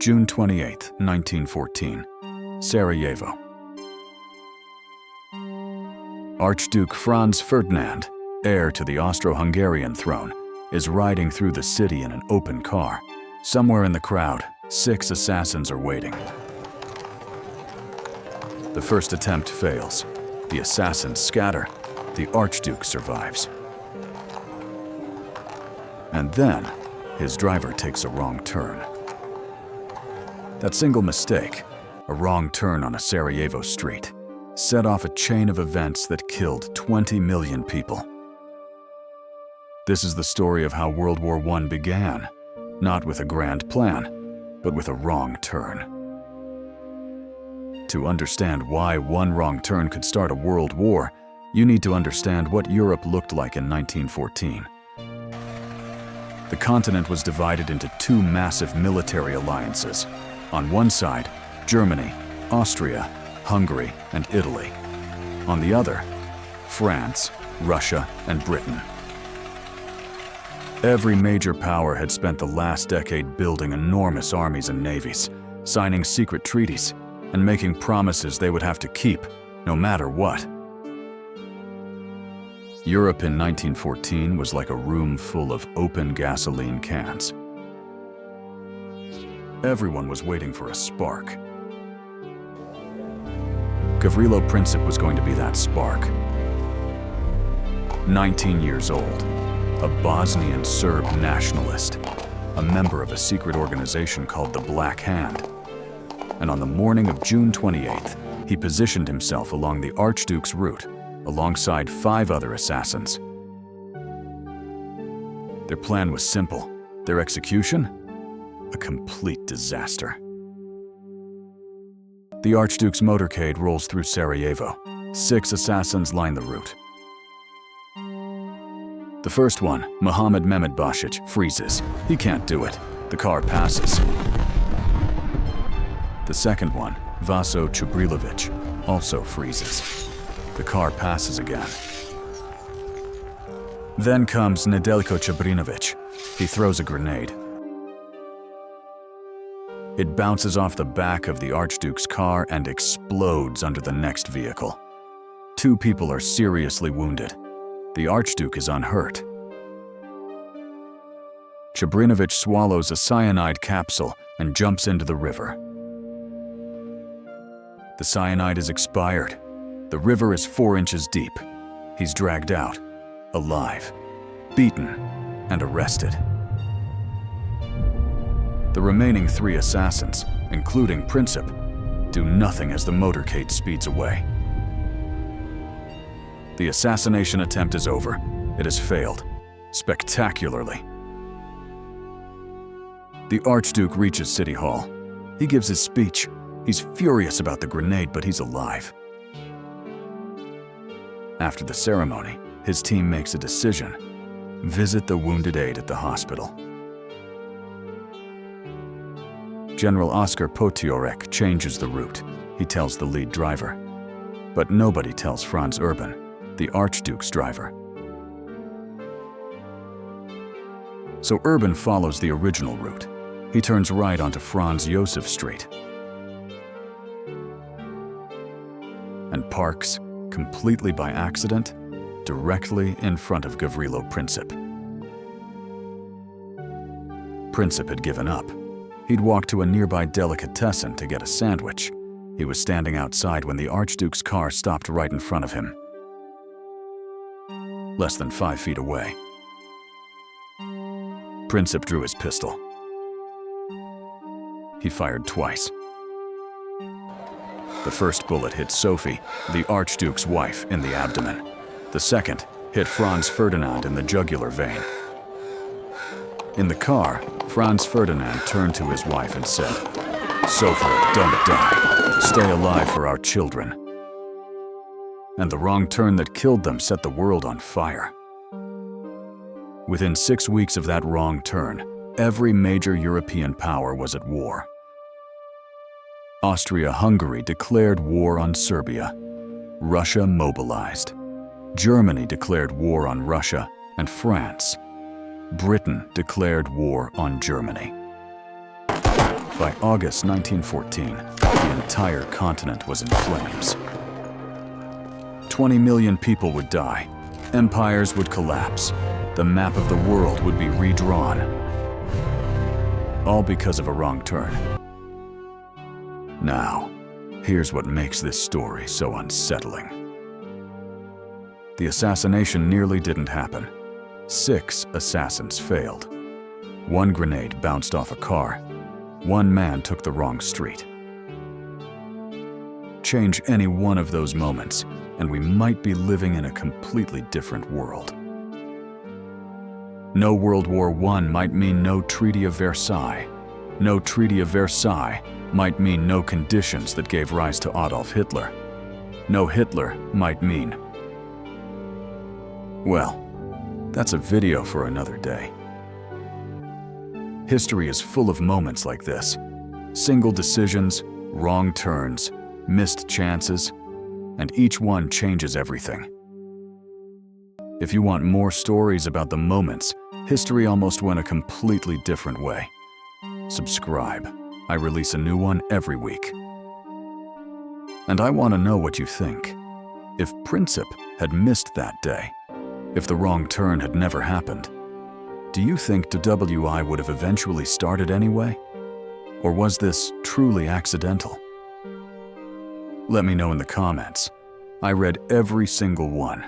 June 28, 1914, Sarajevo. Archduke Franz Ferdinand, heir to the Austro-Hungarian throne, is riding through the city in an open car. Somewhere in the crowd, 6 assassins are waiting. The first attempt fails. The assassins scatter. The Archduke survives. And then, his driver takes a wrong turn. That single mistake, a wrong turn on a Sarajevo street, set off a chain of events that killed 20 million people. This is the story of how World War I began, not with a grand plan, but with a wrong turn. To understand why one wrong turn could start a world war, you need to understand what Europe looked like in 1914. The continent was divided into 2 massive military alliances. On one side, Germany, Austria, Hungary, and Italy. On the other, France, Russia, and Britain. Every major power had spent the last decade building enormous armies and navies, signing secret treaties, and making promises they would have to keep, no matter what. Europe in 1914 was like a room full of open gasoline cans. Everyone was waiting for a spark. Gavrilo Princip was going to be that spark. 19 years old, a Bosnian Serb nationalist, a member of a secret organization called the Black Hand. And on the morning of June 28th, he positioned himself along the Archduke's route, alongside 5 other assassins. Their plan was simple. Their execution? A complete disaster. The Archduke's motorcade rolls through Sarajevo. 6 assassins line the route. The first one, Mohammed Mehmed Basic, freezes. He can't do it. The car passes. The second one, Vaso Chubrilovic, also freezes. The car passes again. Then comes Nedeljko Čebrinović. He throws a grenade. It bounces off the back of the Archduke's car and explodes under the next vehicle. 2 people are seriously wounded. The Archduke is unhurt. Čebrinović swallows a cyanide capsule and jumps into the river. The cyanide is expired. The river is 4 inches deep. He's dragged out, alive, beaten, and arrested. The remaining 3 assassins, including Princip, do nothing as the motorcade speeds away. The assassination attempt is over. It has failed, spectacularly. The Archduke reaches City Hall. He gives his speech. He's furious about the grenade, but he's alive. After the ceremony, his team makes a decision: visit the wounded aide at the hospital. General Oskar Potiorek changes the route. He tells the lead driver. But nobody tells Franz Urban, the Archduke's driver. So Urban follows the original route. He turns right onto Franz Josef Street and parks, completely by accident, directly in front of Gavrilo Princip. Princip had given up. He'd walked to a nearby delicatessen to get a sandwich. He was standing outside when the Archduke's car stopped right in front of him, less than 5 feet away. Princip drew his pistol. He fired twice. The first bullet hit Sophie, the Archduke's wife, in the abdomen. The second hit Franz Ferdinand in the jugular vein. In the car, Franz Ferdinand turned to his wife and said, "Sophie, don't die. Stay alive for our children." And the wrong turn that killed them set the world on fire. Within 6 weeks of that wrong turn, every major European power was at war. Austria-Hungary declared war on Serbia. Russia mobilized. Germany declared war on Russia and France. Britain declared war on Germany. By August 1914, the entire continent was in flames. 20 million people would die. Empires would collapse. The map of the world would be redrawn. All because of a wrong turn. Now, here's what makes this story so unsettling. The assassination nearly didn't happen. 6 assassins failed. 1 grenade bounced off a car. 1 man took the wrong street. Change any one of those moments, and we might be living in a completely different world. No World War I might mean no Treaty of Versailles. No Treaty of Versailles might mean no conditions that gave rise to Adolf Hitler. No Hitler might mean... Well, that's a video for another day. History is full of moments like this. Single decisions, wrong turns, missed chances, and each one changes everything. If you want more stories about the moments, history almost went a completely different way. Subscribe. I release a new one every week. And I want to know what you think. If Princip had missed that day, if the wrong turn had never happened, do you think DWI would have eventually started anyway? Or was this truly accidental? Let me know in the comments. I read every single one.